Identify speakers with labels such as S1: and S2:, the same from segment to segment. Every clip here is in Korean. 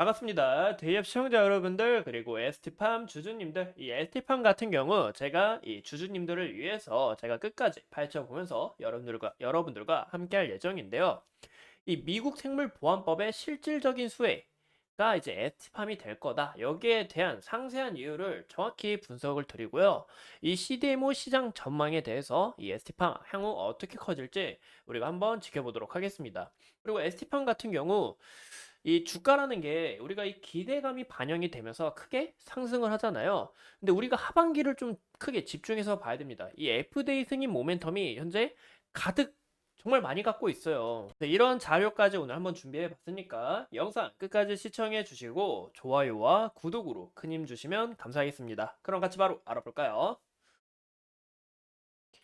S1: 반갑습니다. 대기업 시청자 여러분들, 그리고 ST팜 주주님들. 이 ST팜 같은 경우 제가 이 주주님들을 위해서 제가 끝까지 파헤쳐 보면서 여러분들과 함께 할 예정인데요. 이 미국 생물보안법의 실질적인 수혜가 이제 ST팜이 될 거다. 여기에 대한 상세한 이유를 정확히 분석을 드리고요. 이 CDMO 시장 전망에 대해서 이 ST팜 향후 어떻게 커질지 우리가 한번 지켜보도록 하겠습니다. 그리고 ST팜 같은 경우 이 주가라는 게 우리가 이 기대감이 반영이 되면서 크게 상승을 하잖아요. 근데 우리가 하반기를 좀 크게 집중해서 봐야 됩니다. 이 FDA 승인 모멘텀이 현재 가득 정말 많이 갖고 있어요. 네, 이런 자료까지 오늘 한번 준비해 봤으니까 영상 끝까지 시청해 주시고 좋아요와 구독으로 큰 힘 주시면 감사하겠습니다. 그럼 같이 바로 알아볼까요?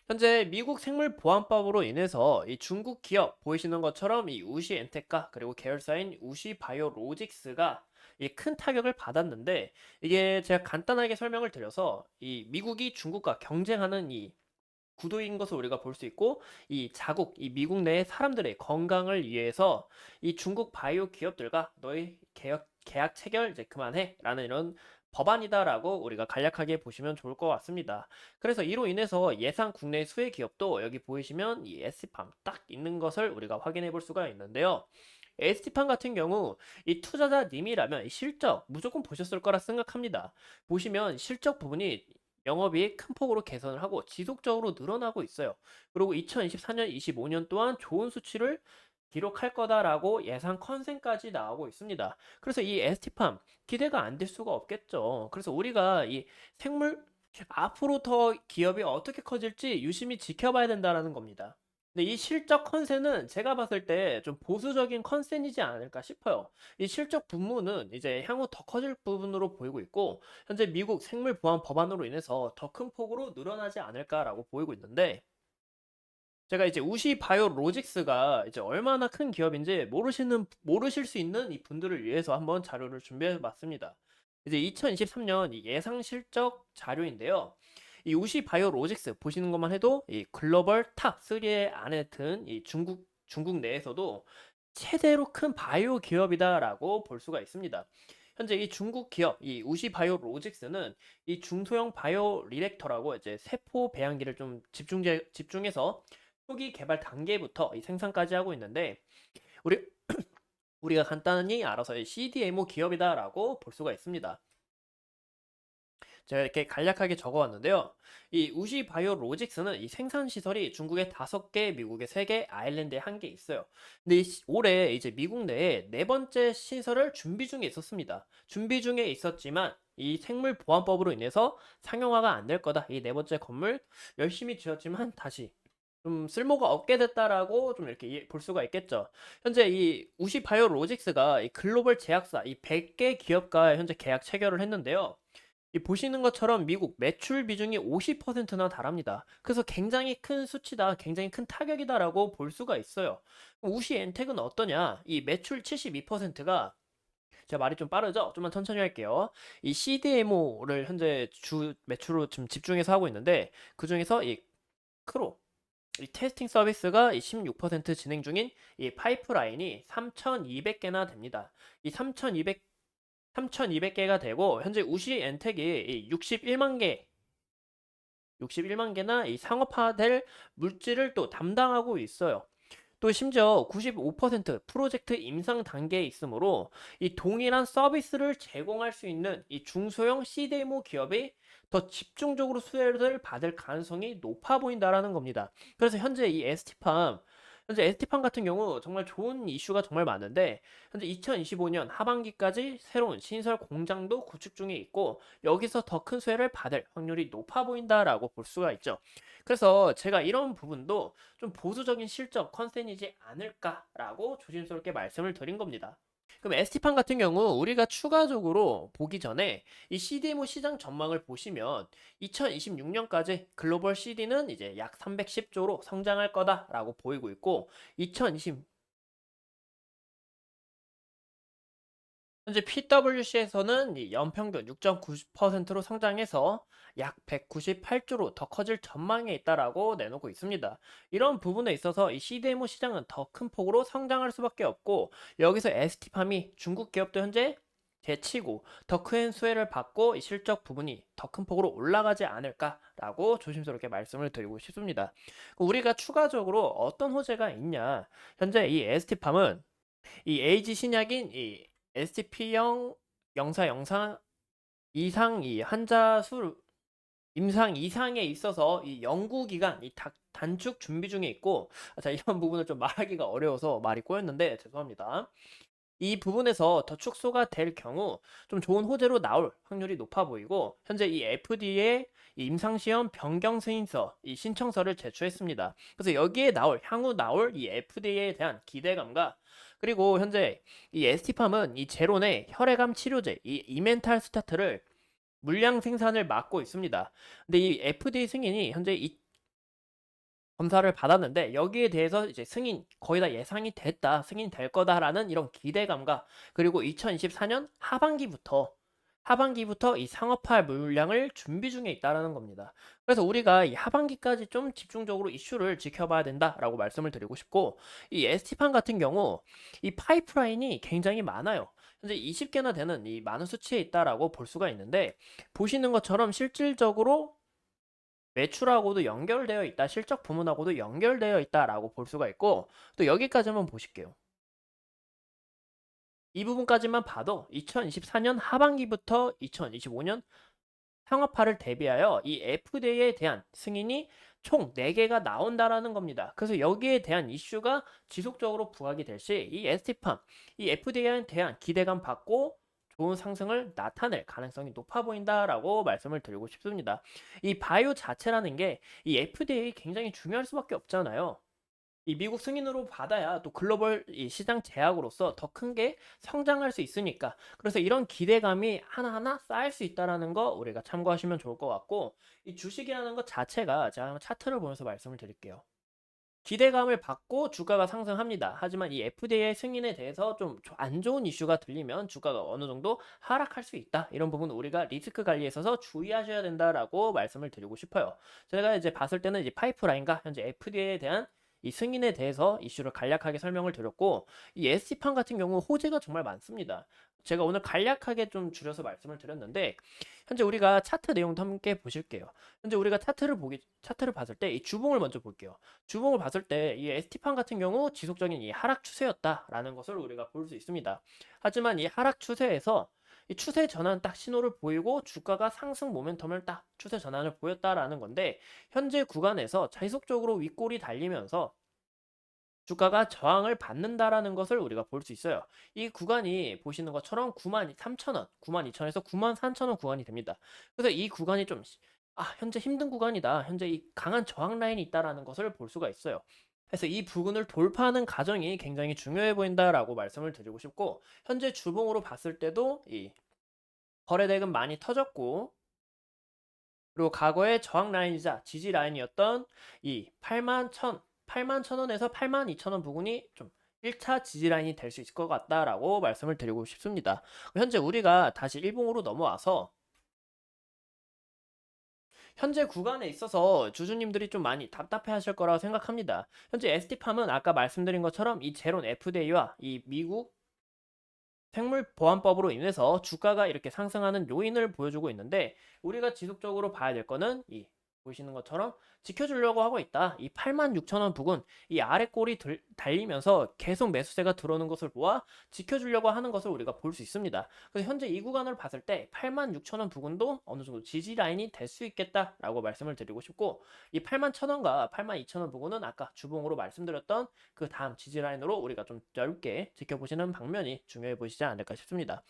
S1: 현재 미국 생물보안법으로 인해서 이 중국 기업 보이시는 것처럼 이 우시 엔테카 그리고 계열사인 우시 바이오로직스가 이 큰 타격을 받았는데, 이게 제가 간단하게 설명을 드려서 이 미국이 중국과 경쟁하는 이 구도인 것을 우리가 볼 수 있고, 이 자국, 이 미국 내의 사람들의 건강을 위해서 이 중국 바이오 기업들과 너희 계약 체결 이제 그만해 라는 이런 법안이다라고 우리가 간략하게 보시면 좋을 것 같습니다. 그래서 이로 인해서 예상 국내 수혜 기업도 여기 보이시면 이 SPAM 딱 있는 것을 우리가 확인해 볼 수가 있는데요. ST팜 같은 경우 이 투자자님이라면 이 실적 무조건 보셨을 거라 생각합니다. 보시면 실적 부분이 영업이익 큰 폭으로 개선을 하고 지속적으로 늘어나고 있어요. 그리고 2024년, 25년 또한 좋은 수치를 기록할 거다라고 예상 컨센까지 나오고 있습니다. 그래서 이 ST팜 기대가 안 될 수가 없겠죠. 그래서 우리가 이 생물 앞으로 더 기업이 어떻게 커질지 유심히 지켜봐야 된다라는 겁니다. 근데 이 실적 컨센은 제가 봤을 때 좀 보수적인 컨센이지 않을까 싶어요. 이 실적 분모는 이제 향후 더 커질 부분으로 보이고 있고, 현재 미국 생물보안 법안으로 인해서 더 큰 폭으로 늘어나지 않을까라고 보이고 있는데, 제가 이제 우시 바이오 로직스가 이제 얼마나 큰 기업인지 모르실 수 있는 이 분들을 위해서 한번 자료를 준비해 봤습니다. 이제 2023년 이 예상 실적 자료인데요. 이 우시 바이오 로직스 보시는 것만 해도 이 글로벌 탑 3에 안에 든 이 중국 내에서도 최대로 큰 바이오 기업이다라고 볼 수가 있습니다. 현재 이 중국 기업 이 우시 바이오 로직스는 이 중소형 바이오 리액터라고 이제 세포 배양기를 좀 집중해서 초기 개발 단계부터 이 생산까지 하고 있는데, 우리 우리가 간단히 알아서 이 CDMO 기업이다라고 볼 수가 있습니다. 제가 이렇게 간략하게 적어왔는데요. 이 우시 바이오 로직스는 이 생산 시설이 중국에 5개, 미국에 3개, 아일랜드에 1개 있어요. 근데 올해 이제 미국 내에 네 번째 시설을 준비 중에 있었습니다. 준비 중에 있었지만 이 생물보안법으로 인해서 상용화가 안 될 거다. 이 네 번째 건물 열심히 지었지만 다시 좀 쓸모가 없게 됐다라고 좀 이렇게 볼 수가 있겠죠. 현재 이 우시 바이오 로직스가 이 글로벌 제약사 이 100개 기업과 현재 계약 체결을 했는데요. 이 보시는 것처럼 미국 매출 비중이 50%나 달합니다. 그래서 굉장히 큰 수치다, 굉장히 큰 타격이다라고 볼 수가 있어요. 우시 엔텍은 어떠냐? 이 매출 72%가, 제가 말이 좀 빠르죠? 좀만 천천히 할게요. 이 CDMO를 현재 주 매출로 지금 집중해서 하고 있는데, 그 중에서 이 크로 이 테스팅 서비스가 이 16% 진행 중인 이 파이프라인이 3,200개나 됩니다. 이 3,200개가 되고, 현재 우시 엔텍이 이 61만 개나 이 상업화될 물질을 또 담당하고 있어요. 또 심지어 95% 프로젝트 임상 단계에 있으므로 이 동일한 서비스를 제공할 수 있는 이 중소형 CDMO 기업이 더 집중적으로 수혜를 받을 가능성이 높아 보인다라는 겁니다. 그래서 현재 ST팜 같은 경우 정말 좋은 이슈가 정말 많은데, 현재 2025년 하반기까지 새로운 신설 공장도 구축 중에 있고, 여기서 더 큰 수혜를 받을 확률이 높아 보인다라고 볼 수가 있죠. 그래서 제가 이런 부분도 좀 보수적인 실적 컨센이지 않을까라고 조심스럽게 말씀을 드린 겁니다. 그럼 ST판 같은 경우 우리가 추가적으로 보기 전에 이 CDMO 시장 전망을 보시면 2026년까지 글로벌 CD는 이제 약 310조로 성장할 거다라고 보이고 있고, 2020 현재 PwC에서는 연평균 6.9%로 성장해서 약 198조로 더 커질 전망에 있다라고 내놓고 있습니다. 이런 부분에 있어서 이 CDMO 시장은 더 큰 폭으로 성장할 수밖에 없고, 여기서 ST팜이 중국 기업도 현재 제치고 더 큰 수혜를 받고 이 실적 부분이 더 큰 폭으로 올라가지 않을까라고 조심스럽게 말씀을 드리고 싶습니다. 우리가 추가적으로 어떤 호재가 있냐? 현재 이 ST팜은 이 에이지 신약인 이 STP형 영상 이상 이 환자 수 임상 이상에 있어서 이 연구 기간 단축 준비 중에 있고, 자, 이런 부분을 좀 말하기가 어려워서 말이 꼬였는데 죄송합니다. 이 부분에서 더 축소가 될 경우 좀 좋은 호재로 나올 확률이 높아 보이고, 현재 이 FDA 이 임상시험 변경 승인서 이 신청서를 제출했습니다. 그래서 여기에 향후 나올 이 FDA에 대한 기대감과, 그리고 현재 이 ST팜은 이 제론의 혈액암 치료제 이 이멘탈 스타트를 물량 생산을 맡고 있습니다. 근데 이 FDA 승인이 현재 이 검사를 받았는데, 여기에 대해서 이제 승인 거의 다 예상이 됐다, 승인될 거다라는 이런 기대감과, 그리고 2024년 하반기부터 이 상업화 물량을 준비 중에 있다라는 겁니다. 그래서 우리가 이 하반기까지 좀 집중적으로 이슈를 지켜봐야 된다라고 말씀을 드리고 싶고, 이 ST판 같은 경우 이 파이프라인이 굉장히 많아요. 현재 20개나 되는 이 많은 수치에 있다라고 볼 수가 있는데, 보시는 것처럼 실질적으로 매출하고도 연결되어 있다, 실적 부문하고도 연결되어 있다라고 볼 수가 있고, 또 여기까지 한번 보실게요. 이 부분까지만 봐도 2024년 하반기부터 2025년 상업화를 대비하여 이 FDA에 대한 승인이 총 4개가 나온다라는 겁니다. 그래서 여기에 대한 이슈가 지속적으로 부각이 될 시 이 ST팜, 이 FDA에 대한 기대감 받고 좋은 상승을 나타낼 가능성이 높아 보인다라고 말씀을 드리고 싶습니다. 이 바이오 자체라는 게 이 FDA 굉장히 중요할 수밖에 없잖아요. 이 미국 승인으로 받아야 또 글로벌 이 시장 제약으로서 더 큰 게 성장할 수 있으니까, 그래서 이런 기대감이 하나하나 쌓일 수 있다라는 거 우리가 참고하시면 좋을 것 같고, 이 주식이라는 것 자체가 제가 한번 차트를 보면서 말씀을 드릴게요. 기대감을 받고 주가가 상승합니다. 하지만 이 FDA 승인에 대해서 좀 안 좋은 이슈가 들리면 주가가 어느 정도 하락할 수 있다. 이런 부분 우리가 리스크 관리에 있어서 주의하셔야 된다라고 말씀을 드리고 싶어요. 제가 이제 봤을 때는 이제 파이프라인과 현재 FDA에 대한 이 승인에 대해서 이슈를 간략하게 설명을 드렸고, 이 ST판 같은 경우 호재가 정말 많습니다. 제가 오늘 간략하게 좀 줄여서 말씀을 드렸는데, 현재 우리가 차트 내용도 함께 보실게요. 현재 우리가 차트를 봤을 때 이 주봉을 먼저 볼게요. 주봉을 봤을 때 이 ST판 같은 경우 지속적인 이 하락 추세였다라는 것을 우리가 볼 수 있습니다. 하지만 이 하락 추세에서 이 추세 전환 딱 신호를 보이고 주가가 상승 모멘텀을 딱 추세 전환을 보였다라는 건데, 현재 구간에서 지속적으로 윗골이 달리면서 주가가 저항을 받는다라는 것을 우리가 볼 수 있어요. 이 구간이 보시는 것처럼 93,000원, 92,000원에서 94,000원 구간이 됩니다. 그래서 이 구간이 좀 현재 힘든 구간이다, 현재 이 강한 저항 라인이 있다라는 것을 볼 수가 있어요. 그래서 이 부분을 돌파하는 과정이 굉장히 중요해 보인다라고 말씀을 드리고 싶고, 현재 주봉으로 봤을 때도 이 거래대금 많이 터졌고, 그리고 과거의 저항 라인이자 지지 라인이었던 이 81,000원에서 82,000원 부분이 좀 1차 지지 라인이 될 수 있을 것 같다라고 말씀을 드리고 싶습니다. 현재 우리가 다시 일봉으로 넘어와서 현재 구간에 있어서 주주님들이 좀 많이 답답해 하실 거라고 생각합니다. 현재 ST팜은 아까 말씀드린 것처럼 이 제론 FDA와 이 미국 생물보안법으로 인해서 주가가 이렇게 상승하는 요인을 보여주고 있는데, 우리가 지속적으로 봐야 될 거는 이 보시는 것처럼 지켜주려고 하고 있다. 이 86,000원 부근, 이 아래 골이 달리면서 계속 매수세가 들어오는 것을 보아 지켜주려고 하는 것을 우리가 볼 수 있습니다. 그래서 현재 이 구간을 봤을 때 86,000원 부근도 어느 정도 지지 라인이 될 수 있겠다라고 말씀을 드리고 싶고, 이 81,000원과 82,000원 부근은 아까 주봉으로 말씀드렸던 그 다음 지지 라인으로 우리가 좀 넓게 지켜보시는 방면이 중요해 보이시지 않을까 싶습니다.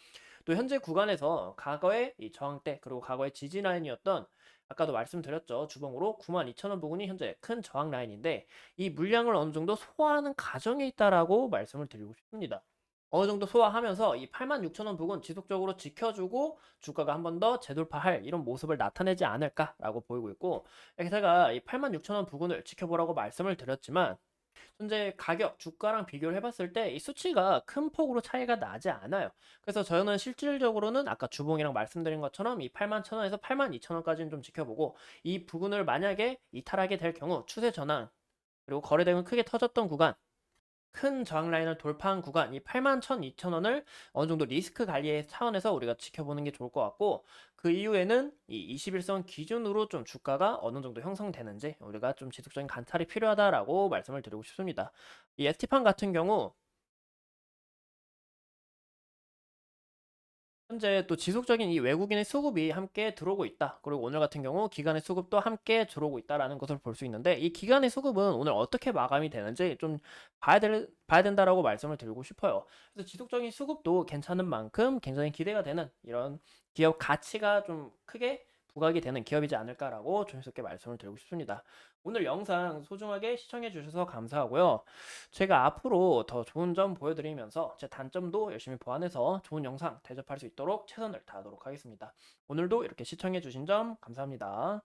S1: 또 현재 구간에서 과거의 이 저항대, 그리고 과거의 지지 라인이었던 아까도 말씀드렸죠, 주봉으로 92,000원 부근이 현재 큰 저항 라인인데, 이 물량을 어느 정도 소화하는 과정에 있다라고 말씀을 드리고 싶습니다. 어느 정도 소화하면서 이 86,000원 부근 지속적으로 지켜주고 주가가 한 번 더 재돌파할 이런 모습을 나타내지 않을까라고 보이고 있고, 제가 이 86,000원 부근을 지켜보라고 말씀을 드렸지만, 현재 가격, 주가랑 비교를 해봤을 때 이 수치가 큰 폭으로 차이가 나지 않아요. 그래서 저는 실질적으로는 아까 주봉이랑 말씀드린 것처럼 이 81,000원에서 82,000원까지는 좀 지켜보고, 이 부분을 만약에 이탈하게 될 경우 추세 전환, 그리고 거래대금 크게 터졌던 구간, 큰 저항 라인을 돌파한 구간 이 81,200원을 어느 정도 리스크 관리의 차원에서 우리가 지켜보는 게 좋을 것 같고 그 이후에는 이 21선 기준으로 좀 주가가 어느 정도 형성되는지 우리가 좀 지속적인 관찰이 필요하다라고 말씀을 드리고 싶습니다. 이 ST판 같은 경우 현재 또 지속적인 이 외국인의 수급이 함께 들어오고 있다. 그리고 오늘 같은 경우 기관의 수급도 함께 들어오고 있다라는 것을 볼 수 있는데 이 기관의 수급은 오늘 어떻게 마감이 되는지 좀 봐야 된다라고 말씀을 드리고 싶어요. 그래서 지속적인 수급도 괜찮은 만큼 굉장히 기대가 되는 이런 기업 가치가 좀 크게 부각이 되는 기업이지 않을까라고 조심스럽게 말씀을 드리고 싶습니다. 오늘 영상 소중하게 시청해 주셔서 감사하고요. 제가 앞으로 더 좋은 점 보여드리면서 제 단점도 열심히 보완해서 좋은 영상 대접할 수 있도록 최선을 다하도록 하겠습니다. 오늘도 이렇게 시청해 주신 점 감사합니다.